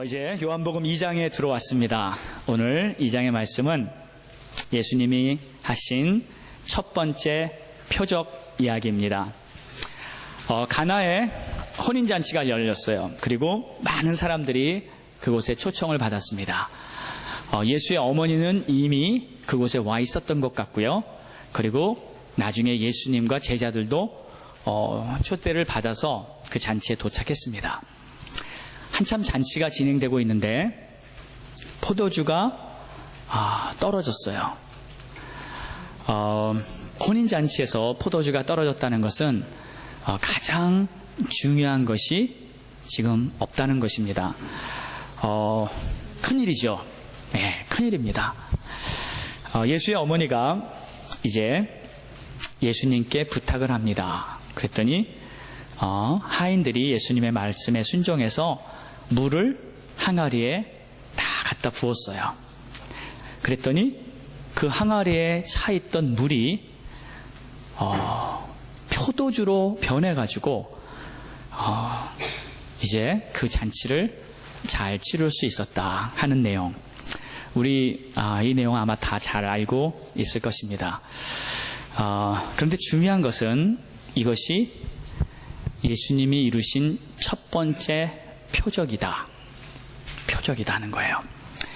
이제 요한복음 2장에 들어왔습니다. 오늘 2장의 말씀은 예수님이 하신 첫 번째 표적 이야기입니다. 가나에 혼인잔치가 열렸어요. 그리고 많은 사람들이 그곳에 초청을 받았습니다. 예수의 어머니는 이미 그곳에 와 있었던 것 같고요. 그리고 나중에 예수님과 제자들도 초대를 받아서 그 잔치에 도착했습니다. 한참 잔치가 진행되고 있는데 포도주가 떨어졌어요. 혼인잔치에서 포도주가 떨어졌다는 것은 가장 중요한 것이 지금 없다는 것입니다. 큰일이죠. 네, 큰일입니다. 예수의 어머니가 이제 예수님께 부탁을 합니다. 그랬더니 하인들이 예수님의 말씀에 순종해서 물을 항아리에 다 갖다 부었어요. 그랬더니 그 항아리에 차 있던 물이 포도주로 변해가지고 이제 그 잔치를 잘 치룰 수 있었다 하는 내용. 우리 이 내용 아마 다 잘 알고 있을 것입니다. 그런데 중요한 것은 이것이 예수님이 이루신 첫 번째 표적이다는 거예요.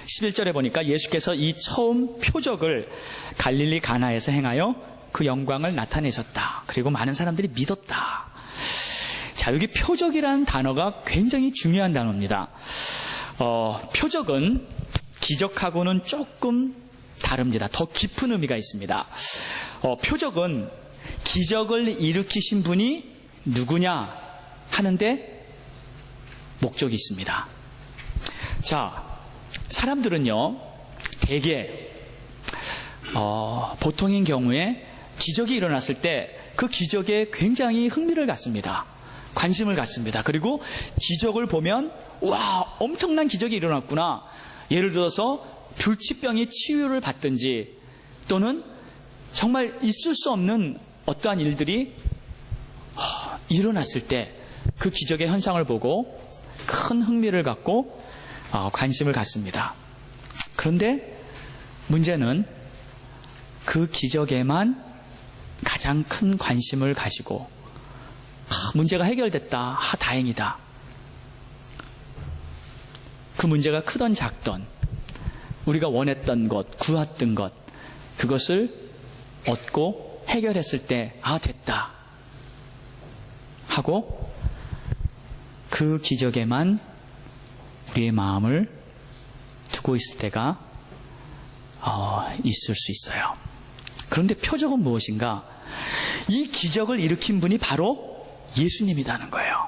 11절에 보니까 예수께서 이 처음 표적을 갈릴리 가나에서 행하여 그 영광을 나타내셨다. 그리고 많은 사람들이 믿었다. 자, 여기 표적이라는 단어가 굉장히 중요한 단어입니다. 표적은 기적하고는 조금 다릅니다. 더 깊은 의미가 있습니다. 표적은 기적을 일으키신 분이 누구냐 하는데 목적이 있습니다. 자, 사람들은요, 대개 보통인 경우에 기적이 일어났을 때 그 기적에 굉장히 흥미를 갖습니다. 관심을 갖습니다. 그리고 기적을 보면 와, 엄청난 기적이 일어났구나. 예를 들어서 불치병이 치유를 받든지 또는 정말 있을 수 없는 어떠한 일들이 일어났을 때 그 기적의 현상을 보고 큰 흥미를 갖고 관심을 갖습니다. 그런데 문제는 그 기적에만 가장 큰 관심을 가지고 문제가 해결됐다. 다행이다. 그 문제가 크던 작던 우리가 원했던 것, 구했던 것, 그것을 얻고 해결했을 때 됐다 하고 그 기적에만 우리의 마음을 두고 있을 때가 있을 수 있어요. 그런데 표적은 무엇인가? 이 기적을 일으킨 분이 바로 예수님이라는 거예요.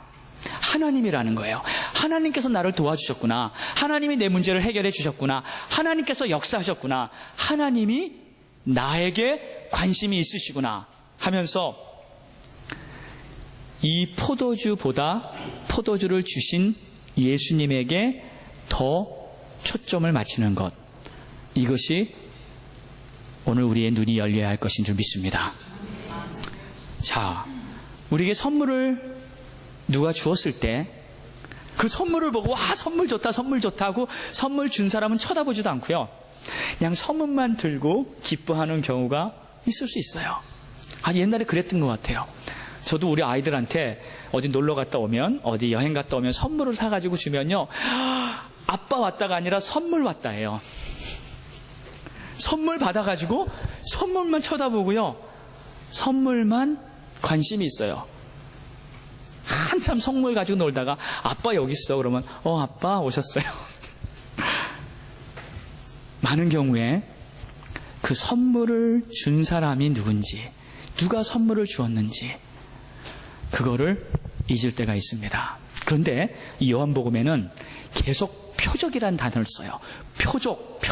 하나님이라는 거예요. 하나님께서 나를 도와주셨구나. 하나님이 내 문제를 해결해 주셨구나. 하나님께서 역사하셨구나. 하나님이 나에게 관심이 있으시구나 하면서 이 포도주보다 포도주를 주신 예수님에게 더 초점을 맞추는 것, 이것이 오늘 우리의 눈이 열려야 할 것인 줄 믿습니다. 자, 우리에게 선물을 누가 주었을 때 그 선물을 보고 와, 선물 좋다, 선물 좋다 하고 선물 준 사람은 쳐다보지도 않고요, 그냥 선물만 들고 기뻐하는 경우가 있을 수 있어요. 옛날에 그랬던 것 같아요. 저도 우리 아이들한테 어디 놀러 갔다 오면, 어디 여행 갔다 오면 선물을 사가지고 주면요, 아빠 왔다가 아니라 선물 왔다 해요. 선물 받아가지고 선물만 쳐다보고요, 선물만 관심이 있어요. 한참 선물 가지고 놀다가 아빠 여기 있어 그러면 아빠 오셨어요. 많은 경우에 그 선물을 준 사람이 누군지, 누가 선물을 주었는지 그거를 잊을 때가 있습니다. 그런데 이 요한복음에는 계속 표적이라는 단어를 써요. 표적.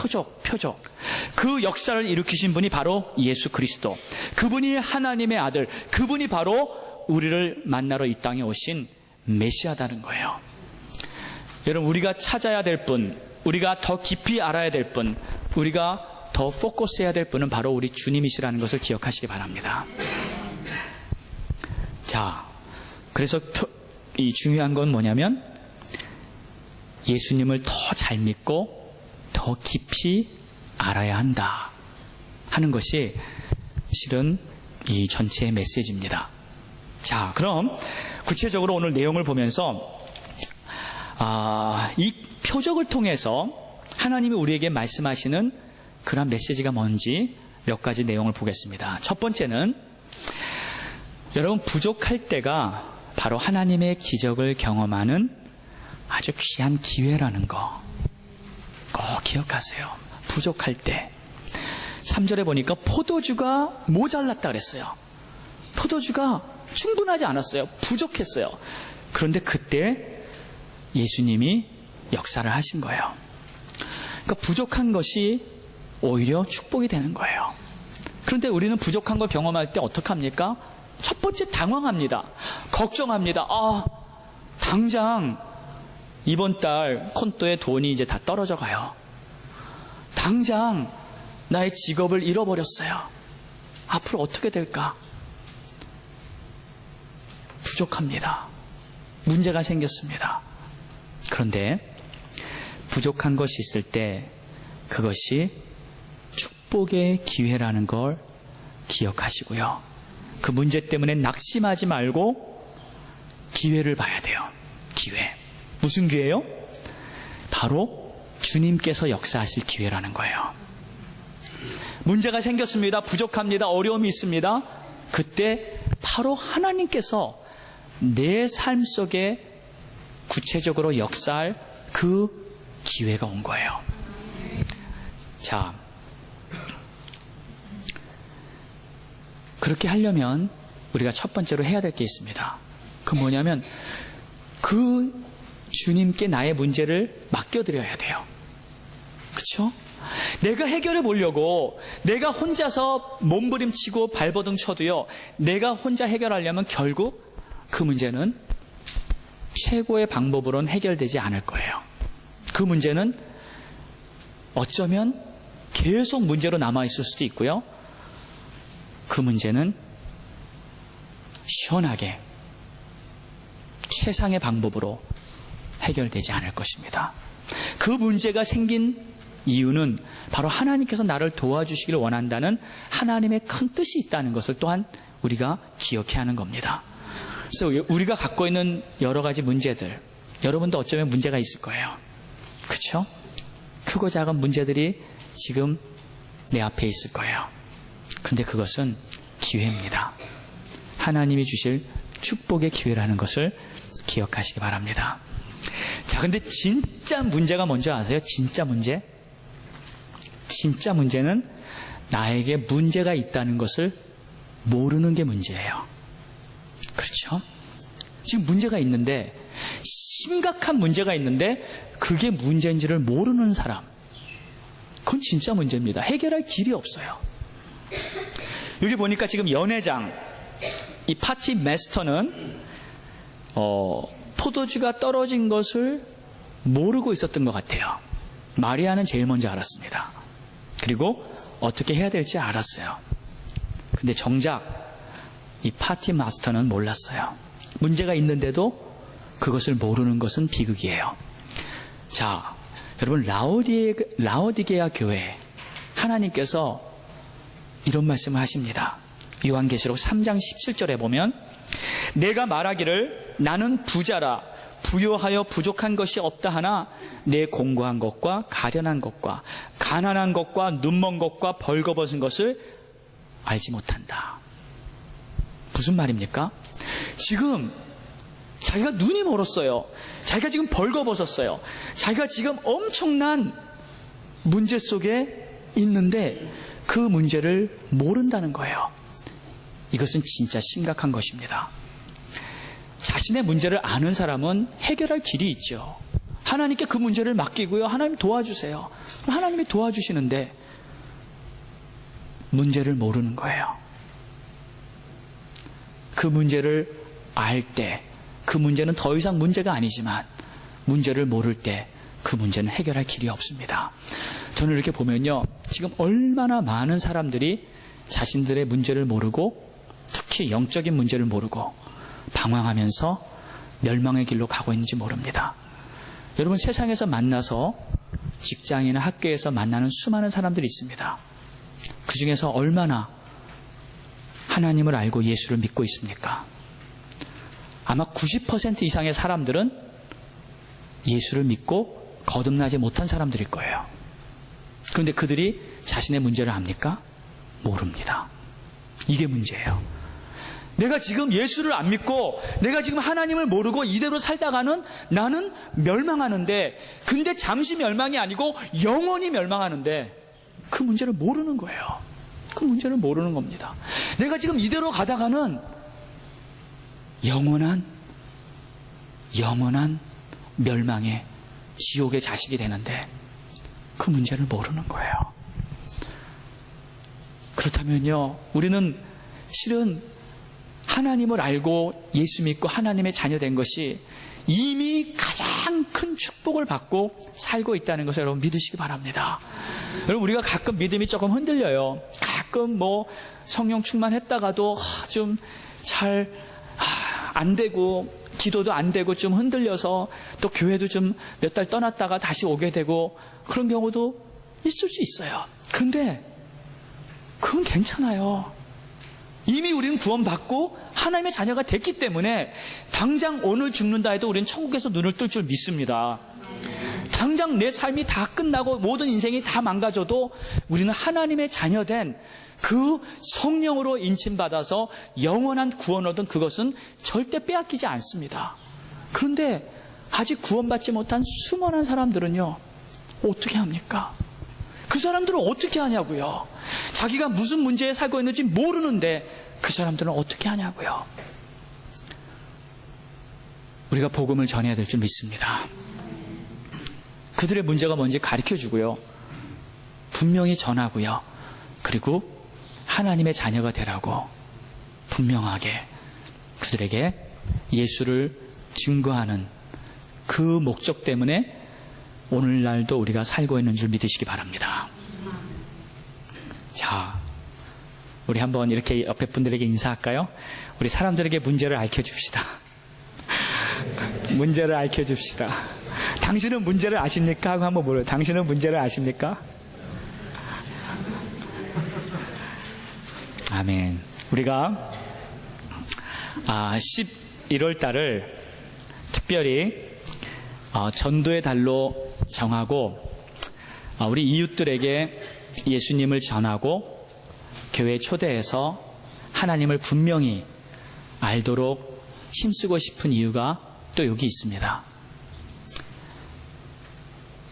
그 역사를 일으키신 분이 바로 예수 그리스도. 그분이 하나님의 아들. 그분이 바로 우리를 만나러 이 땅에 오신 메시아다는 거예요. 여러분, 우리가 찾아야 될 분, 우리가 더 깊이 알아야 될 분, 우리가 더 포커스해야 될 분은 바로 우리 주님이시라는 것을 기억하시기 바랍니다. 자, 그래서 이 중요한 건 뭐냐면 예수님을 더 잘 믿고 더 깊이 알아야 한다 하는 것이 실은 이 전체의 메시지입니다. 자, 그럼 구체적으로 오늘 내용을 보면서 이 표적을 통해서 하나님이 우리에게 말씀하시는 그런 메시지가 뭔지 몇 가지 내용을 보겠습니다. 첫 번째는 여러분, 부족할 때가 바로 하나님의 기적을 경험하는 아주 귀한 기회라는 거 꼭 기억하세요. 부족할 때 3절에 보니까 포도주가 모자랐다 그랬어요. 포도주가 충분하지 않았어요. 부족했어요. 그런데 그때 예수님이 역사를 하신 거예요. 그러니까 부족한 것이 오히려 축복이 되는 거예요. 그런데 우리는 부족한 걸 경험할 때 어떻게 합니까? 첫 번째 당황합니다. 걱정합니다. 당장 이번 달 콘도에 돈이 이제 다 떨어져 가요. 당장 나의 직업을 잃어버렸어요. 앞으로 어떻게 될까? 부족합니다. 문제가 생겼습니다. 그런데 부족한 것이 있을 때 그것이 축복의 기회라는 걸 기억하시고요. 그 문제 때문에 낙심하지 말고 기회를 봐야 돼요. 기회. 무슨 기회요? 바로 주님께서 역사하실 기회라는 거예요. 문제가 생겼습니다. 부족합니다. 어려움이 있습니다. 그때 바로 하나님께서 내 삶 속에 구체적으로 역사할 그 기회가 온 거예요. 자, 그렇게 하려면 우리가 첫 번째로 해야 될 게 있습니다. 그 뭐냐면 그 주님께 나의 문제를 맡겨드려야 돼요. 그렇죠? 내가 해결해 보려고 내가 혼자서 몸부림치고 발버둥 쳐도요, 내가 혼자 해결하려면 결국 그 문제는 최고의 방법으로는 해결되지 않을 거예요. 그 문제는 어쩌면 계속 문제로 남아있을 수도 있고요. 그 문제는 시원하게 최상의 방법으로 해결되지 않을 것입니다. 그 문제가 생긴 이유는 바로 하나님께서 나를 도와주시기를 원한다는 하나님의 큰 뜻이 있다는 것을 또한 우리가 기억해야 하는 겁니다. 그래서 우리가 갖고 있는 여러 가지 문제들, 여러분도 어쩌면 문제가 있을 거예요. 그렇죠? 크고 작은 문제들이 지금 내 앞에 있을 거예요. 그런데 그것은 기회입니다. 하나님이 주실 축복의 기회라는 것을 기억하시기 바랍니다. 자, 근데 진짜 문제가 뭔지 아세요? 진짜 문제? 진짜 문제는 나에게 문제가 있다는 것을 모르는 게 문제예요. 그렇죠? 지금 문제가 있는데, 심각한 문제가 있는데 그게 문제인지를 모르는 사람, 그건 진짜 문제입니다. 해결할 길이 없어요. 여기 보니까 지금 연회장, 이 파티 마스터는 포도주가 떨어진 것을 모르고 있었던 것 같아요. 마리아는 제일 먼저 알았습니다. 그리고 어떻게 해야 될지 알았어요. 근데 정작 이 파티 마스터는 몰랐어요. 문제가 있는데도 그것을 모르는 것은 비극이에요. 자, 여러분, 라오디게아 교회, 하나님께서 이런 말씀을 하십니다. 요한계시록 3장 17절에 보면, 내가 말하기를 나는 부자라 부요하여 부족한 것이 없다 하나 내 공고한 것과 가련한 것과 가난한 것과 눈먼 것과 벌거벗은 것을 알지 못한다. 무슨 말입니까? 지금 자기가 눈이 멀었어요. 자기가 지금 벌거벗었어요. 자기가 지금 엄청난 문제 속에 있는데 그 문제를 모른다는 거예요. 이것은 진짜 심각한 것입니다. 자신의 문제를 아는 사람은 해결할 길이 있죠. 하나님께 그 문제를 맡기고요. 하나님 도와주세요. 하나님이 도와주시는데 문제를 모르는 거예요. 그 문제를 알 때, 그 문제는 더 이상 문제가 아니지만 문제를 모를 때 그 문제는 해결할 길이 없습니다. 저는 이렇게 보면요, 지금 얼마나 많은 사람들이 자신들의 문제를 모르고, 특히 영적인 문제를 모르고 방황하면서 멸망의 길로 가고 있는지 모릅니다. 여러분, 세상에서 만나서 직장이나 학교에서 만나는 수많은 사람들이 있습니다. 그 중에서 얼마나 하나님을 알고 예수를 믿고 있습니까? 아마 90% 이상의 사람들은 예수를 믿고 거듭나지 못한 사람들일 거예요. 그런데 그들이 자신의 문제를 압니까? 모릅니다. 이게 문제예요. 내가 지금 예수를 안 믿고 내가 지금 하나님을 모르고 이대로 살다가는 나는 멸망하는데, 근데 잠시 멸망이 아니고 영원히 멸망하는데 그 문제를 모르는 거예요. 그 문제를 모르는 겁니다. 내가 지금 이대로 가다가는 영원한 멸망의 지옥의 자식이 되는데 그 문제를 모르는 거예요. 그렇다면요, 우리는 실은 하나님을 알고 예수 믿고 하나님의 자녀 된 것이 이미 가장 큰 축복을 받고 살고 있다는 것을 여러분 믿으시기 바랍니다. 여러분, 우리가 가끔 믿음이 조금 흔들려요. 가끔 성령 충만했다가도 좀 잘 안 되고, 기도도 안 되고 좀 흔들려서 또 교회도 좀 몇 달 떠났다가 다시 오게 되고 그런 경우도 있을 수 있어요. 그런데 그건 괜찮아요. 이미 우리는 구원받고 하나님의 자녀가 됐기 때문에 당장 오늘 죽는다 해도 우리는 천국에서 눈을 뜰 줄 믿습니다. 당장 내 삶이 다 끝나고 모든 인생이 다 망가져도 우리는 하나님의 자녀된 그 성령으로 인침받아서 영원한 구원을 얻은 그것은 절대 빼앗기지 않습니다. 그런데 아직 구원받지 못한 수많은 사람들은요, 어떻게 합니까? 그 사람들은 어떻게 하냐고요? 자기가 무슨 문제에 살고 있는지 모르는데 그 사람들은 어떻게 하냐고요? 우리가 복음을 전해야 될 줄 믿습니다. 그들의 문제가 뭔지 가르쳐주고요, 분명히 전하고요, 그리고 하나님의 자녀가 되라고 분명하게 그들에게 예수를 증거하는 그 목적 때문에 오늘날도 우리가 살고 있는 줄 믿으시기 바랍니다. 자, 우리 한번 이렇게 옆에 분들에게 인사할까요? 우리 사람들에게 문제를 알려줍시다. 문제를 알려줍시다. 당신은 문제를 아십니까? 하고 한번 물어요. 당신은 문제를 아십니까? 아멘. 우리가 11월 달을 특별히 전도의 달로 정하고 우리 이웃들에게 예수님을 전하고 교회에 초대해서 하나님을 분명히 알도록 힘쓰고 싶은 이유가 또 여기 있습니다.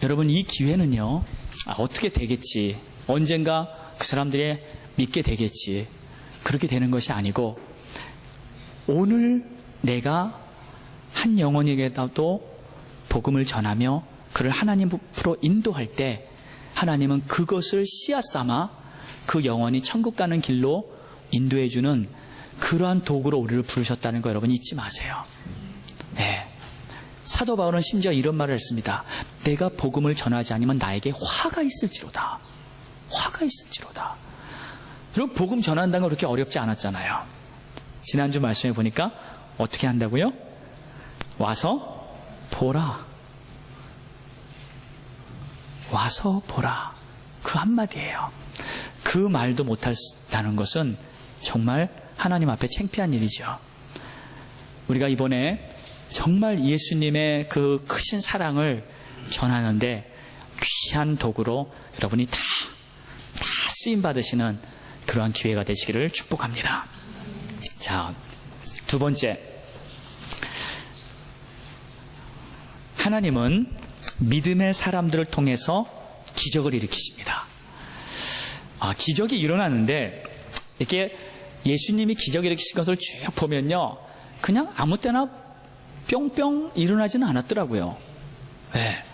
여러분, 이 기회는요, 어떻게 되겠지, 언젠가 그 사람들이 믿게 되겠지, 그렇게 되는 것이 아니고, 오늘 내가 한 영혼에게도 복음을 전하며 그를 하나님 앞으로 인도할 때 하나님은 그것을 씨앗 삼아 그 영혼이 천국 가는 길로 인도해주는 그러한 도구로 우리를 부르셨다는 거 여러분 잊지 마세요. 네. 사도 바울은 심지어 이런 말을 했습니다. 내가 복음을 전하지 않으면 나에게 화가 있을지로다. 화가 있을지로다. 여러분, 복음 전한다는 건 그렇게 어렵지 않았잖아요. 지난주 말씀해 보니까 어떻게 한다고요? 와서 보라. 와서 보라. 그 한마디예요. 그 말도 못한다는 것은 정말 하나님 앞에 창피한 일이죠. 우리가 이번에 정말 예수님의 그 크신 사랑을 전하는데 귀한 도구로 여러분이 다 쓰임 받으시는 그러한 기회가 되시기를 축복합니다. 자, 두 번째, 하나님은 믿음의 사람들을 통해서 기적을 일으키십니다. 기적이 일어나는데 이렇게 예수님이 기적을 일으키신 것을 쭉 보면요, 그냥 아무 때나 뿅뿅 일어나지는 않았더라고요. 네.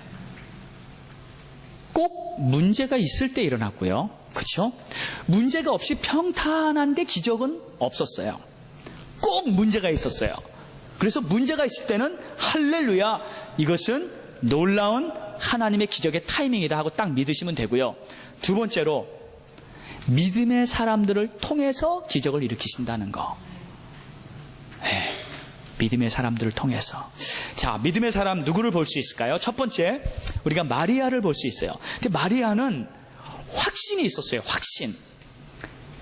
꼭 문제가 있을 때 일어났고요. 그렇죠? 문제가 없이 평탄한데 기적은 없었어요. 꼭 문제가 있었어요. 그래서 문제가 있을 때는 할렐루야, 이것은 놀라운 하나님의 기적의 타이밍이다 하고 딱 믿으시면 되고요. 두 번째로, 믿음의 사람들을 통해서 기적을 일으키신다는 거. 네. 믿음의 사람들을 통해서. 자, 믿음의 사람 누구를 볼 수 있을까요? 첫 번째, 우리가 마리아를 볼 수 있어요. 근데 마리아는 확신이 있었어요. 확신.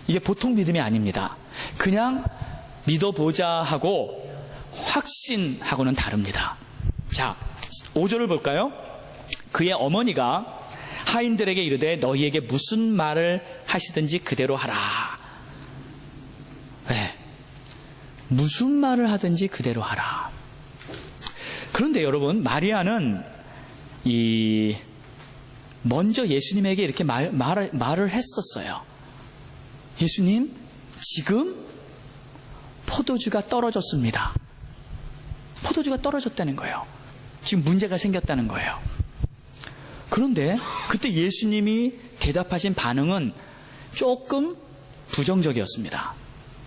이게 보통 믿음이 아닙니다. 그냥 믿어보자 하고 확신하고는 다릅니다. 자, 5절을 볼까요? 그의 어머니가 하인들에게 이르되 너희에게 무슨 말을 하시든지 그대로 하라. 네. 무슨 말을 하든지 그대로 하라. 그런데 여러분, 마리아는 먼저 예수님에게 이렇게 말을 했었어요. 예수님, 지금 포도주가 떨어졌습니다. 포도주가 떨어졌다는 거예요. 지금 문제가 생겼다는 거예요. 그런데 그때 예수님이 대답하신 반응은 조금 부정적이었습니다.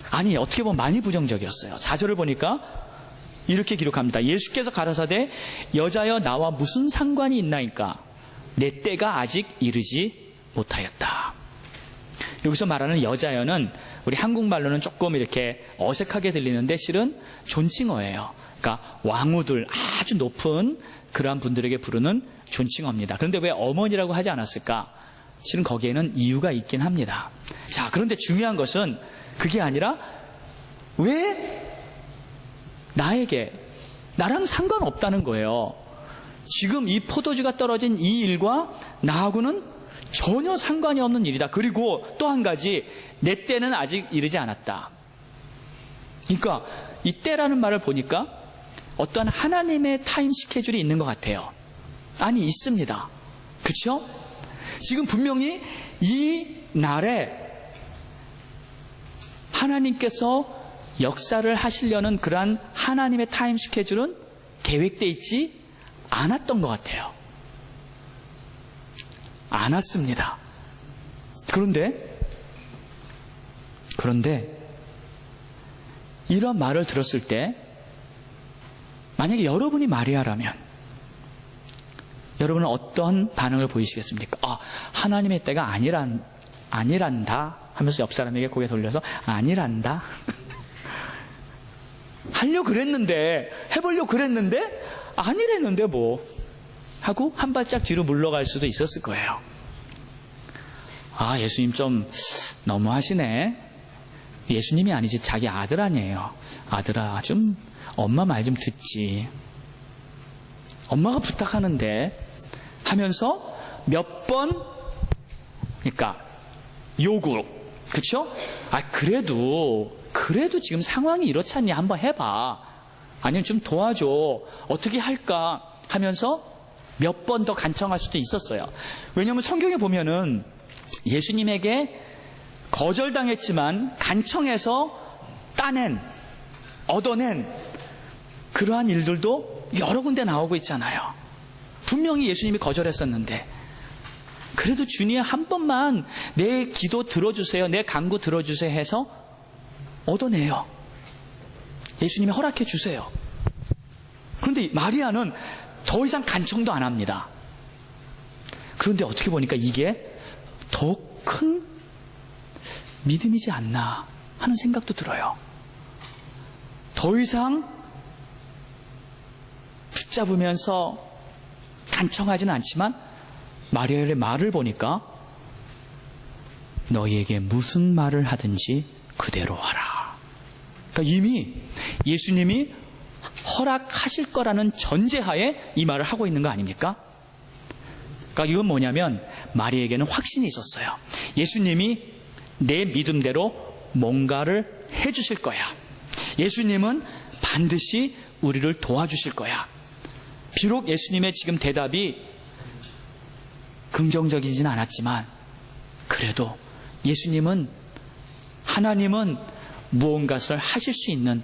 아니, 어떻게 보면 많이 부정적이었어요. 4절을 보니까 이렇게 기록합니다. 예수께서 가라사대 여자여 나와 무슨 상관이 있나이까? 내 때가 아직 이르지 못하였다. 여기서 말하는 여자여는 우리 한국말로는 조금 이렇게 어색하게 들리는데 실은 존칭어예요. 그러니까 왕후들, 아주 높은 그러한 분들에게 부르는 존칭어입니다. 그런데 왜 어머니라고 하지 않았을까? 실은 거기에는 이유가 있긴 합니다. 자, 그런데 중요한 것은 그게 아니라 왜 나랑 상관없다는 거예요. 지금 이 포도주가 떨어진 이 일과 나하고는 전혀 상관이 없는 일이다. 그리고 또 한 가지, 내 때는 아직 이르지 않았다. 그러니까 이 때라는 말을 보니까 어떤 하나님의 타임 스케줄이 있는 것 같아요. 아니, 있습니다. 그렇죠? 지금 분명히 이 날에 하나님께서 역사를 하시려는 그러한 하나님의 타임 스케줄은 계획되어 있지 않았던 것 같아요. 않았습니다. 그런데 이런 말을 들었을 때 만약에 여러분이 마리아라면 여러분은 어떤 반응을 보이시겠습니까? 하나님의 때가 아니란다 하면서 옆 사람에게 고개 돌려서 아니란다 해보려고 그랬는데 아니랬는데 뭐 하고 한 발짝 뒤로 물러갈 수도 있었을 거예요. 예수님 좀 너무하시네. 예수님이 아니지 자기 아들 아니에요. 아들아, 좀 엄마 말 좀 듣지. 엄마가 부탁하는데 하면서 몇 번, 그러니까 요구, 그렇죠? 그래도 지금 상황이 이렇지 않니? 한번 해봐. 아니면 좀 도와줘. 어떻게 할까? 하면서 몇 번 더 간청할 수도 있었어요. 왜냐하면 성경에 보면은 예수님에게 거절당했지만 간청해서 얻어낸 그러한 일들도 여러 군데 나오고 있잖아요. 분명히 예수님이 거절했었는데 그래도 주님 한 번만 내 기도 들어주세요, 내 간구 들어주세요 해서 얻어내요. 예수님이 허락해 주세요. 그런데 마리아는 더 이상 간청도 안 합니다. 그런데 어떻게 보니까 이게 더 큰 믿음이지 않나 하는 생각도 들어요. 더 이상 붙잡으면서 간청하지는 않지만 마리아의 말을 보니까 너희에게 무슨 말을 하든지 그대로 하라. 그러니까 이미 예수님이 허락하실 거라는 전제하에 이 말을 하고 있는 거 아닙니까? 그러니까 이건 뭐냐면 마리아에게는 확신이 있었어요. 예수님이 내 믿음대로 뭔가를 해주실 거야. 예수님은 반드시 우리를 도와주실 거야. 비록 예수님의 지금 대답이 긍정적이진 않았지만 그래도 하나님은 무언가를 하실 수 있는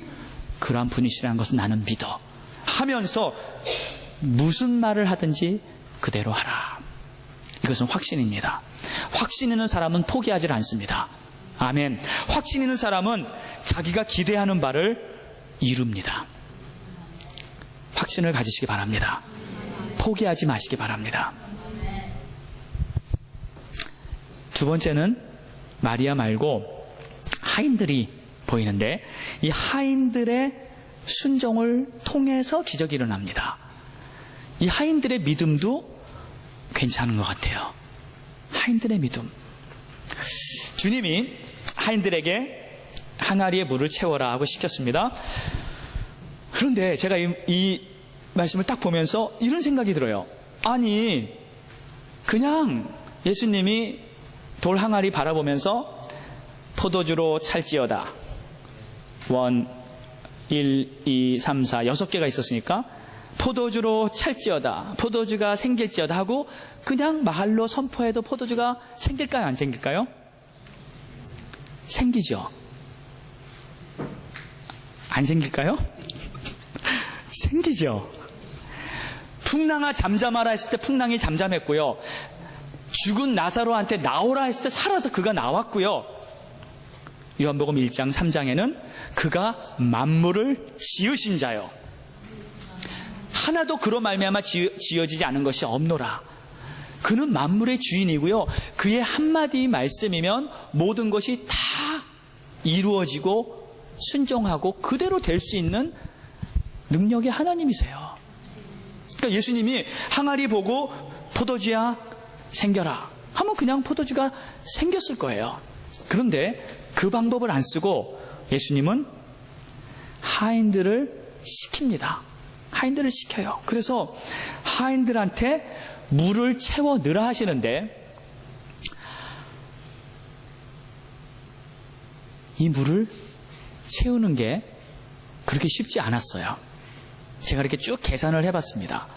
그러한 분이시라는 것을 나는 믿어 하면서 무슨 말을 하든지 그대로 하라. 이것은 확신입니다. 확신 있는 사람은 포기하지 않습니다. 아멘. 확신 있는 사람은 자기가 기대하는 바를 이룹니다. 확신을 가지시기 바랍니다. 포기하지 마시기 바랍니다. 두 번째는 마리아 말고 하인들이 보이는데 이 하인들의 순종을 통해서 기적이 일어납니다. 이 하인들의 믿음도 괜찮은 것 같아요. 하인들의 믿음. 주님이 하인들에게 항아리에 물을 채워라 하고 시켰습니다. 그런데 제가 이 말씀을 딱 보면서 이런 생각이 들어요. 아니, 그냥 예수님이 돌 항아리 바라보면서 포도주로 찰지어다. 1, 2, 3, 4, 6개가 있었으니까 포도주로 찰지어다. 포도주가 생길지어다 하고 그냥 말로 선포해도 포도주가 생길까요? 안 생길까요? 생기죠. 안 생길까요? 생기죠. 풍랑아 잠잠하라 했을 때 풍랑이 잠잠했고요. 죽은 나사로한테 나오라 했을 때 살아서 그가 나왔고요. 요한복음 1장 3장에는 그가 만물을 지으신 자요. 하나도 그로 말미암아 지어지지 않은 것이 없노라. 그는 만물의 주인이고요. 그의 한마디 말씀이면 모든 것이 다 이루어지고 순종하고 그대로 될 수 있는 능력의 하나님이세요. 그러니까 예수님이 항아리 보고 포도주야 생겨라 하면 그냥 포도주가 생겼을 거예요. 그런데 그 방법을 안 쓰고 예수님은 하인들을 시킵니다. 하인들을 시켜요. 그래서 하인들한테 물을 채워 넣으라 하시는데 이 물을 채우는 게 그렇게 쉽지 않았어요. 제가 이렇게 쭉 계산을 해봤습니다.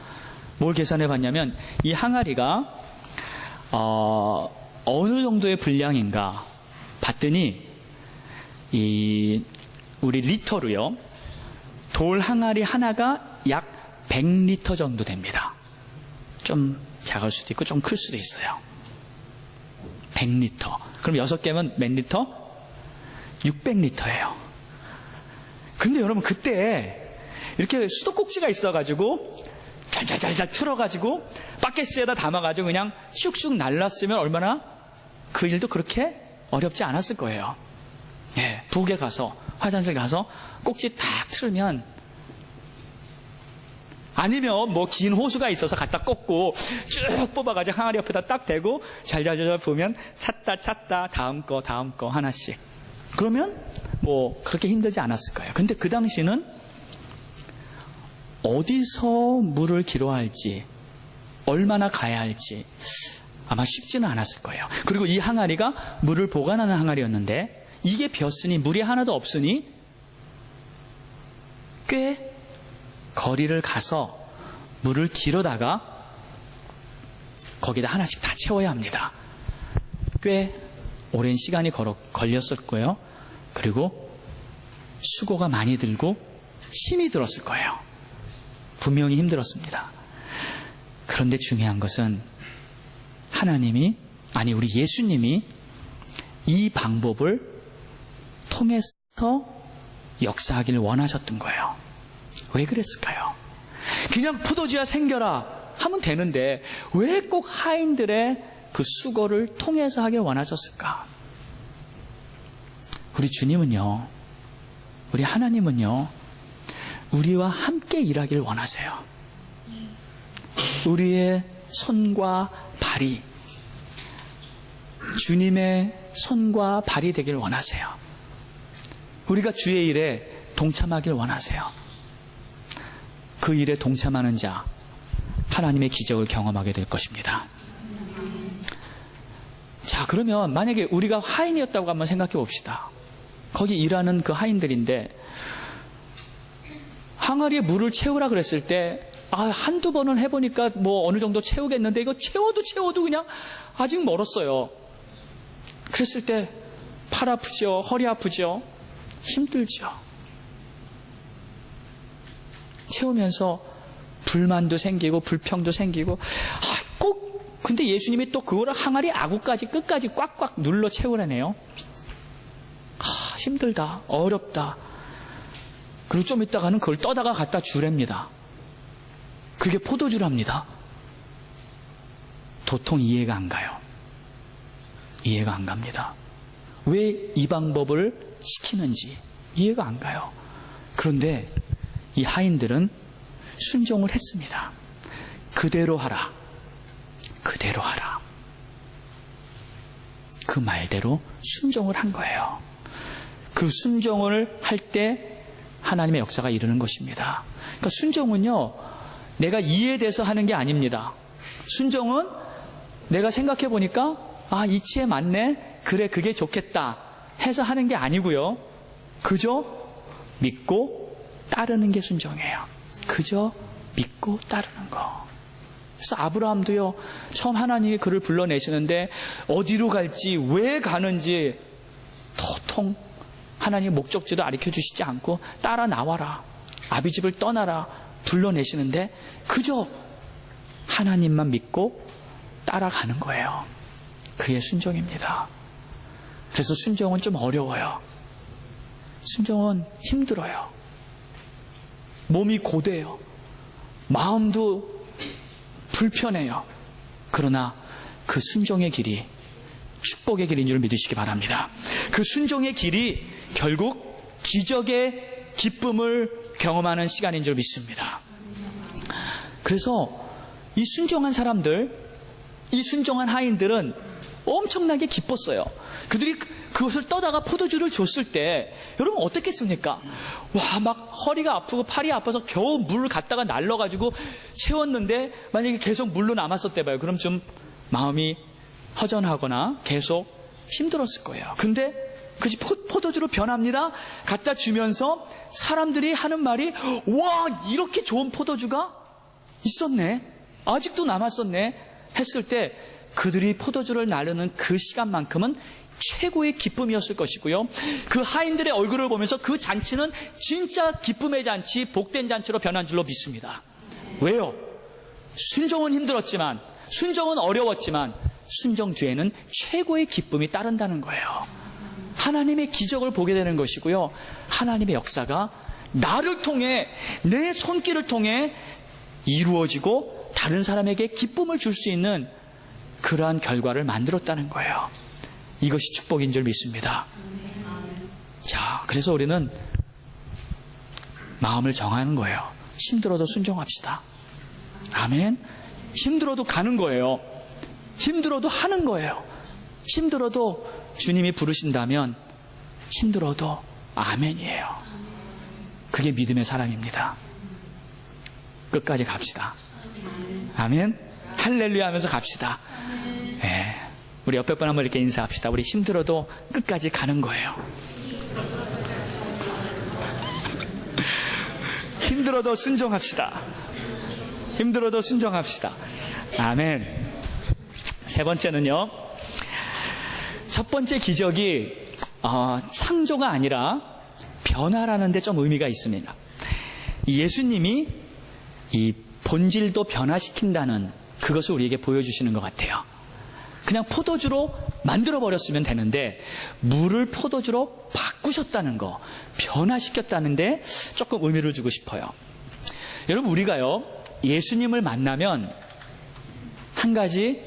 뭘 계산해 봤냐면 이 항아리가 어느 정도의 분량인가 봤더니 우리 리터로요. 돌 항아리 하나가 약 100리터 정도 됩니다. 좀 작을 수도 있고 좀 클 수도 있어요. 100리터. 그럼 6개면 몇 리터? 600리터예요. 근데 여러분 그때 이렇게 수도꼭지가 있어가지고 잘잘잘잘 틀어가지고 바켓스에다 담아가지고 그냥 슉슉 날랐으면 얼마나 그 일도 그렇게 어렵지 않았을 거예요. 예, 부엌에 가서 화장실 가서 꼭지 탁 틀으면 아니면 뭐 긴 호수가 있어서 갖다 꽂고 쭉 뽑아가지고 항아리 옆에다 딱 대고 잘잘잘 부으면 찾다 다음 거 하나씩. 그러면 뭐 그렇게 힘들지 않았을 거예요. 근데 그 당시는 어디서 물을 기로할지 얼마나 가야 할지 아마 쉽지는 않았을 거예요. 그리고 이 항아리가 물을 보관하는 항아리였는데 이게 비었으니 물이 하나도 없으니 꽤 거리를 가서 물을 길어다가 거기다 하나씩 다 채워야 합니다. 꽤 오랜 시간이 걸렸을 거예요. 그리고 수고가 많이 들고 힘이 들었을 거예요. 분명히 힘들었습니다. 그런데 중요한 것은 우리 예수님이 이 방법을 통해서 역사하기를 원하셨던 거예요. 왜 그랬을까요? 그냥 포도주야 생겨라 하면 되는데 왜 꼭 하인들의 그 수고를 통해서 하길 원하셨을까? 우리 주님은요, 우리 하나님은요, 우리와 함께 일하기를 원하세요. 우리의 손과 발이 주님의 손과 발이 되기를 원하세요. 우리가 주의 일에 동참하길 원하세요. 그 일에 동참하는 자, 하나님의 기적을 경험하게 될 것입니다. 자, 그러면 만약에 우리가 하인이었다고 한번 생각해 봅시다. 거기 일하는 그 하인들인데 항아리에 물을 채우라 그랬을 때 한두 번은 해보니까 뭐 어느 정도 채우겠는데 이거 채워도 그냥 아직 멀었어요. 그랬을 때 팔 아프죠? 허리 아프죠? 힘들죠? 채우면서 불만도 생기고 불평도 생기고 근데 예수님이 또 그거를 항아리 아구까지 끝까지 꽉꽉 눌러 채우라네요. 힘들다, 어렵다. 그리고 좀 있다가는 그걸 떠다가 갖다 주랍니다. 그게 포도주랍니다. 도통 이해가 안 가요. 이해가 안 갑니다. 왜 이 방법을 시키는지 이해가 안 가요. 그런데 이 하인들은 순종을 했습니다. 그대로 하라. 그대로 하라. 그 말대로 순종을 한 거예요. 그 순종을 할 때 하나님의 역사가 이루는 것입니다. 그러니까 순종은요, 내가 이해돼서 하는 게 아닙니다. 순종은 내가 생각해 보니까 이치에 맞네, 그래 그게 좋겠다 해서 하는 게 아니고요, 그저 믿고 따르는 게 순종이에요. 그저 믿고 따르는 거. 그래서 아브라함도요, 처음 하나님이 그를 불러내시는데 어디로 갈지, 왜 가는지 도통 하나님의 목적지도 가르쳐 주시지 않고 따라 나와라, 아비집을 떠나라 불러내시는데 그저 하나님만 믿고 따라가는 거예요. 그게 순종입니다. 그래서 순종은 좀 어려워요. 순종은 힘들어요. 몸이 고돼요. 마음도 불편해요. 그러나 그 순종의 길이 축복의 길인 줄 믿으시기 바랍니다. 그 순종의 길이 결국 기적의 기쁨을 경험하는 시간인 줄 믿습니다. 그래서 이 순종한 사람들, 이 순종한 하인들은 엄청나게 기뻤어요. 그들이 그것을 떠다가 포도주를 줬을 때 여러분 어떻겠습니까? 와, 막 허리가 아프고 팔이 아파서 겨우 물을 갖다가 날려가지고 채웠는데 만약에 계속 물로 남았었대 봐요. 그럼 좀 마음이 허전하거나 계속 힘들었을 거예요. 근데 그것이 포도주로 변합니다. 갖다 주면서 사람들이 하는 말이, 와, 이렇게 좋은 포도주가 있었네, 아직도 남았었네 했을 때 그들이 포도주를 나르는 그 시간만큼은 최고의 기쁨이었을 것이고요, 그 하인들의 얼굴을 보면서 그 잔치는 진짜 기쁨의 잔치, 복된 잔치로 변한 줄로 믿습니다. 왜요? 순종은 힘들었지만, 순종은 어려웠지만 순종 뒤에는 최고의 기쁨이 따른다는 거예요. 하나님의 기적을 보게 되는 것이고요, 하나님의 역사가 나를 통해, 내 손길을 통해 이루어지고 다른 사람에게 기쁨을 줄 수 있는 그러한 결과를 만들었다는 거예요. 이것이 축복인 줄 믿습니다. 자, 그래서 우리는 마음을 정하는 거예요. 힘들어도 순종합시다. 아멘. 힘들어도 가는 거예요. 힘들어도 하는 거예요. 힘들어도 주님이 부르신다면 힘들어도 아멘이에요. 그게 믿음의 사람입니다. 끝까지 갑시다. 아멘. 할렐루야 하면서 갑시다. 네. 우리 옆에 분 한번 이렇게 인사합시다. 우리 힘들어도 끝까지 가는 거예요. 힘들어도 순종합시다. 힘들어도 순종합시다. 아멘. 세 번째는요, 첫 번째 기적이 창조가 아니라 변화라는 데 좀 의미가 있습니다. 예수님이 이 본질도 변화시킨다는 그것을 우리에게 보여주시는 것 같아요. 그냥 포도주로 만들어버렸으면 되는데 물을 포도주로 바꾸셨다는 거, 변화시켰다는데 조금 의미를 주고 싶어요. 여러분, 우리가요, 예수님을 만나면 한 가지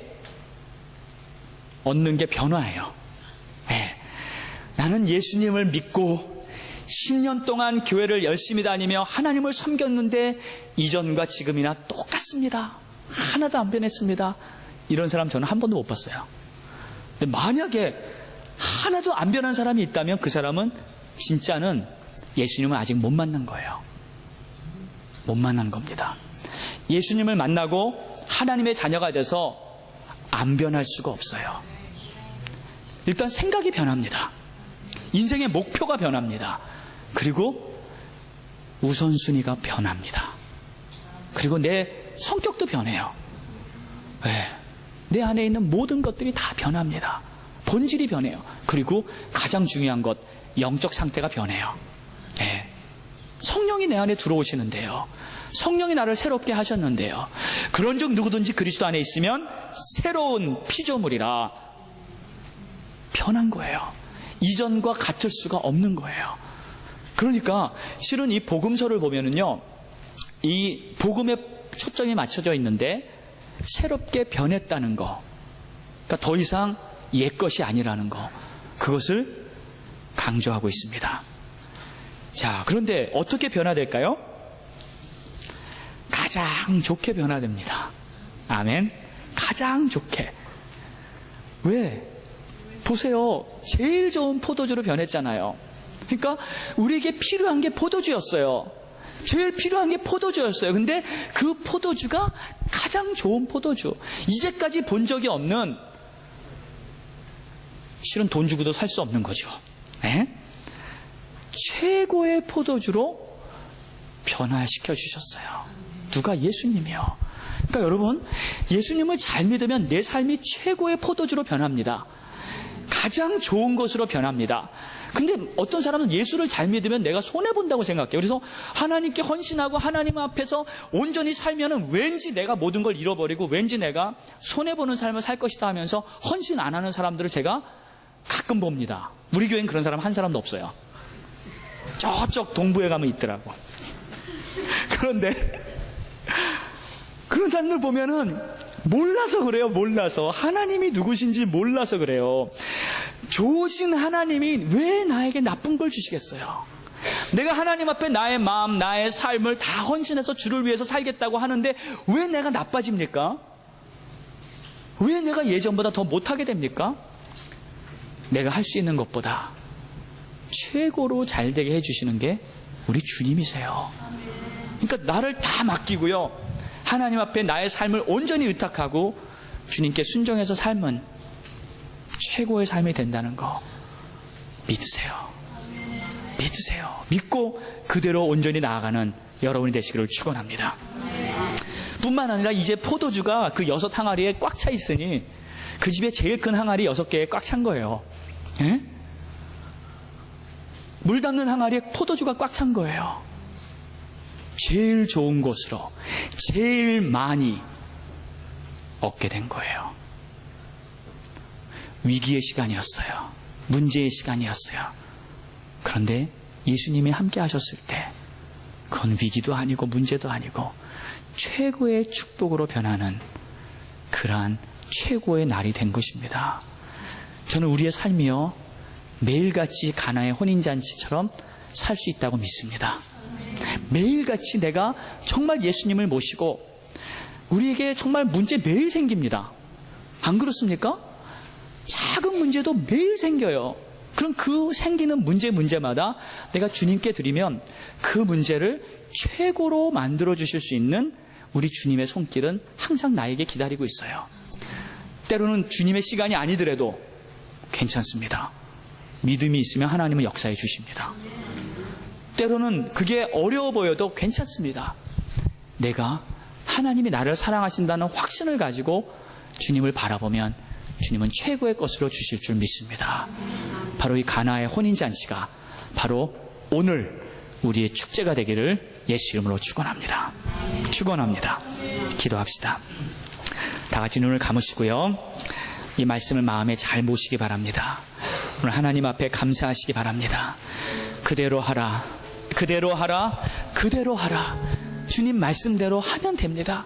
얻는 게 변화예요. 네. 나는 예수님을 믿고 10년 동안 교회를 열심히 다니며 하나님을 섬겼는데 이전과 지금이나 똑같습니다. 하나도 안 변했습니다. 이런 사람 저는 한 번도 못 봤어요. 근데 만약에 하나도 안 변한 사람이 있다면 그 사람은 진짜는 예수님을 아직 못 만난 거예요. 못 만난 겁니다. 예수님을 만나고 하나님의 자녀가 돼서 안 변할 수가 없어요. 일단 생각이 변합니다. 인생의 목표가 변합니다. 그리고 우선순위가 변합니다. 그리고 내 성격도 변해요. 네. 내 안에 있는 모든 것들이 다 변합니다. 본질이 변해요. 그리고 가장 중요한 것, 영적 상태가 변해요. 네. 성령이 내 안에 들어오시는데요, 성령이 나를 새롭게 하셨는데요, 그런즉 누구든지 그리스도 안에 있으면 새로운 피조물이라, 변한 거예요. 이전과 같을 수가 없는 거예요. 그러니까 실은 이 복음서를 보면은요, 이 복음에 초점이 맞춰져 있는데 새롭게 변했다는 거, 그러니까 더 이상 옛 것이 아니라는 거, 그것을 강조하고 있습니다. 자, 그런데 어떻게 변화될까요? 가장 좋게 변화됩니다. 아멘. 가장 좋게. 왜? 보세요. 제일 좋은 포도주로 변했잖아요. 그러니까 우리에게 필요한 게 포도주였어요. 제일 필요한 게 포도주였어요. 근데 그 포도주가 가장 좋은 포도주. 이제까지 본 적이 없는, 실은 돈 주고도 살 수 없는 거죠. 네? 최고의 포도주로 변화시켜 주셨어요. 누가? 예수님이요. 그러니까 여러분, 예수님을 잘 믿으면 내 삶이 최고의 포도주로 변합니다. 가장 좋은 것으로 변합니다. 근데 어떤 사람은 예수를 잘 믿으면 내가 손해본다고 생각해요. 그래서 하나님께 헌신하고 하나님 앞에서 온전히 살면은 왠지 내가 모든 걸 잃어버리고 왠지 내가 손해보는 삶을 살 것이다 하면서 헌신 안 하는 사람들을 제가 가끔 봅니다. 우리 교회는 그런 사람 한 사람도 없어요. 저쪽 동부에 가면 있더라고. 그런데 그런 사람들 보면은 몰라서 그래요. 몰라서. 하나님이 누구신지 몰라서 그래요. 좋으신 하나님이 왜 나에게 나쁜 걸 주시겠어요? 내가 하나님 앞에 나의 마음, 나의 삶을 다 헌신해서 주를 위해서 살겠다고 하는데 왜 내가 나빠집니까? 왜 내가 예전보다 더 못하게 됩니까? 내가 할 수 있는 것보다 최고로 잘 되게 해주시는 게 우리 주님이세요. 그러니까 나를 다 맡기고요. 하나님 앞에 나의 삶을 온전히 의탁하고 주님께 순종해서 삶은 최고의 삶이 된다는 거 믿으세요. 믿으세요. 믿고 그대로 온전히 나아가는 여러분이 되시기를 축원합니다. 뿐만 아니라 이제 포도주가 그 6 항아리에 꽉 차 있으니 그 집에 제일 큰 항아리 6개에 꽉 찬 거예요. 예? 물 담는 항아리에 포도주가 꽉 찬 거예요. 제일 좋은 곳으로 제일 많이 얻게 된 거예요. 위기의 시간이었어요. 문제의 시간이었어요. 그런데 예수님이 함께 하셨을 때 그건 위기도 아니고 문제도 아니고 최고의 축복으로 변하는 그러한 최고의 날이 된 것입니다. 저는 우리의 삶이요 매일같이 가나의 혼인잔치처럼 살 수 있다고 믿습니다. 매일같이 내가 정말 예수님을 모시고 우리에게 정말 문제 매일 생깁니다. 안 그렇습니까? 작은 문제도 매일 생겨요. 그럼 그 생기는 문제마다 내가 주님께 드리면 그 문제를 최고로 만들어 주실 수 있는 우리 주님의 손길은 항상 나에게 기다리고 있어요. 때로는 주님의 시간이 아니더라도 괜찮습니다. 믿음이 있으면 하나님은 역사해 주십니다. 때로는 그게 어려워 보여도 괜찮습니다. 내가 하나님이 나를 사랑하신다는 확신을 가지고 주님을 바라보면 주님은 최고의 것으로 주실 줄 믿습니다. 바로 이 가나의 혼인잔치가 바로 오늘 우리의 축제가 되기를 예수 이름으로 축원합니다. 축원합니다. 기도합시다. 다 같이 눈을 감으시고요. 이 말씀을 마음에 잘 모시기 바랍니다. 오늘 하나님 앞에 감사하시기 바랍니다. 그대로 하라, 그대로 하라, 그대로 하라. 주님 말씀대로 하면 됩니다.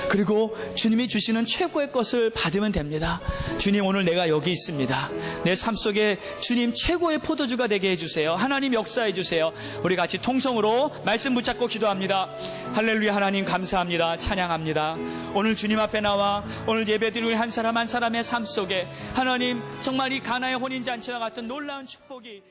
그리고 주님이 주시는 최고의 것을 받으면 됩니다. 주님, 오늘 내가 여기 있습니다. 내 삶 속에 주님 최고의 포도주가 되게 해주세요. 하나님 역사해 주세요. 우리 같이 통성으로 말씀 붙잡고 기도합니다. 할렐루야. 하나님 감사합니다. 찬양합니다. 오늘 주님 앞에 나와 오늘 예배드리는 한 사람 한 사람의 삶 속에 하나님 정말 이 가나의 혼인잔치와 같은 놀라운 축복이